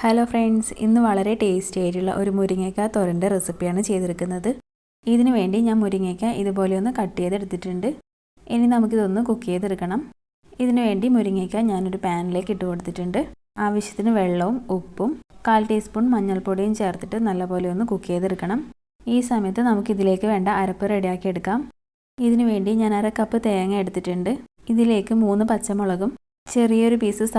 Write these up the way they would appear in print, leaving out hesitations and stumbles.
Hello friends, ഇന്ന് വളരെ tasty ആയിട്ടുള്ള ഒരു മുരിങ്ങയ്ക്ക തോരൻ്റെ റെസിപ്പിയാണ് ചെയ്തെടുക്കുന്നത്. ഇതിനു വേണ്ടി ഞാൻ മുരിങ്ങയ്ക്ക ഇതുപോലെ ഒന്ന് കട്ട് ചെയ്തെടുത്തിട്ടുണ്ട്. ഇനി നമുക്കിതൊന്ന് കുക്ക് ചെയ്തെടുക്കണം. ഇതിനു വേണ്ടി മുരിങ്ങയ്ക്ക ഞാനൊരു പാനിലേക്ക് ഇട്ട് കൊടുത്തിട്ടുണ്ട്. ആവശ്യത്തിന് വെള്ളവും ഉപ്പും 1/4 ടീസ്പൂൺ മഞ്ഞൾപ്പൊടിയും ചേർത്തിട്ട് നല്ലപോലെ ഒന്ന് കുക്ക് ചെയ്തെടുക്കണം. ഈ സമയത്ത് നമുക്കിതിലേക്ക് വേണ്ട അരപ്പ് റെഡിയാക്കി എടുക്കാം. ഇതിനു വേണ്ടി ഞാൻ 1/2 കപ്പ് തേങ്ങ എടുത്തിട്ടുണ്ട്. ഇതിലേക്ക് 3 പച്ചമുളകും ചെറിയൊരു പീസ്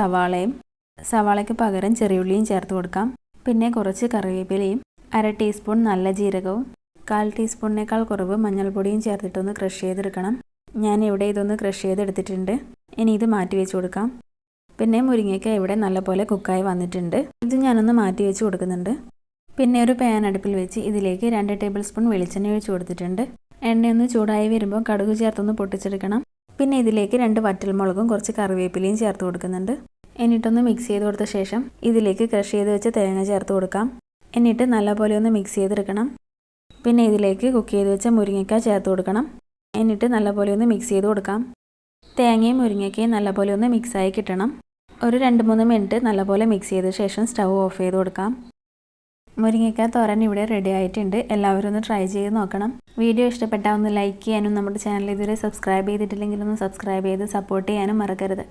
സവാളയ്ക്ക് പകരം ചെറിയുള്ളിയും ചേർത്ത് കൊടുക്കാം. പിന്നെ കുറച്ച് കറിവേപ്പിലയും 1/2 ടീസ്പൂൺ നല്ല ജീരകവും 1/4 ടീസ്പൂണിനേക്കാൾ കുറവ് മഞ്ഞൾപ്പൊടിയും ചേർത്തിട്ടൊന്ന് ക്രഷ് ചെയ്തെടുക്കണം. ഞാനിവിടെ ഇതൊന്ന് ക്രഷ് ചെയ്തെടുത്തിട്ടുണ്ട്. ഇനി ഇത് മാറ്റി വെച്ച് കൊടുക്കാം. പിന്നെ മുരിങ്ങയ്ക്ക ഇവിടെ നല്ലപോലെ കുക്കായി വന്നിട്ടുണ്ട്. ഇത് ഞാനൊന്ന് മാറ്റി വെച്ച് കൊടുക്കുന്നുണ്ട്. പിന്നെ ഒരു പാൻ അടുപ്പിൽ വെച്ച് ഇതിലേക്ക് 2 ടേബിൾ സ്പൂൺ വെളിച്ചെണ്ണ ഒഴിച്ച് കൊടുത്തിട്ടുണ്ട്. എണ്ണയൊന്ന് ചൂടായി വരുമ്പോൾ കടുക് ചേർത്തൊന്ന് പൊട്ടിച്ചെടുക്കണം. പിന്നെ ഇതിലേക്ക് 2 വറ്റൽമുളകും കുറച്ച് കറിവേപ്പിലയും ചേർത്ത് കൊടുക്കുന്നുണ്ട്. എന്നിട്ടൊന്ന് മിക്സ് ചെയ്ത് കൊടുത്ത ശേഷം ഇതിലേക്ക് ക്രഷ് ചെയ്ത് വെച്ച തേങ്ങ ചേർത്ത് കൊടുക്കാം. എന്നിട്ട് നല്ലപോലെ ഒന്ന് മിക്സ് ചെയ്തെടുക്കണം. പിന്നെ ഇതിലേക്ക് കുക്ക് ചെയ്ത് വെച്ച മുരിങ്ങയ്ക്ക ചേർത്ത് കൊടുക്കണം. എന്നിട്ട് നല്ലപോലെ ഒന്ന് മിക്സ് ചെയ്ത് കൊടുക്കാം. തേങ്ങയും മുരിങ്ങയ്ക്കയും നല്ലപോലെ ഒന്ന് മിക്സായി കിട്ടണം. ഒരു 2-3 മിനിറ്റ് നല്ലപോലെ മിക്സ് ചെയ്ത ശേഷം സ്റ്റൗ ഓഫ് ചെയ്ത് കൊടുക്കാം. മുരിങ്ങയ്ക്ക തോരൻ ഇവിടെ റെഡി ആയിട്ടുണ്ട്. എല്ലാവരും ഒന്ന് ട്രൈ ചെയ്ത് നോക്കണം. വീഡിയോ ഇഷ്ടപ്പെട്ടാൽ ഒന്ന് ലൈക്ക് ചെയ്യാനും നമ്മുടെ ചാനൽ ഇതുവരെ സബ്സ്ക്രൈബ് ചെയ്തിട്ടില്ലെങ്കിൽ ഒന്ന് സബ്സ്ക്രൈബ് ചെയ്ത് സപ്പോർട്ട് ചെയ്യാനും മറക്കരുത്.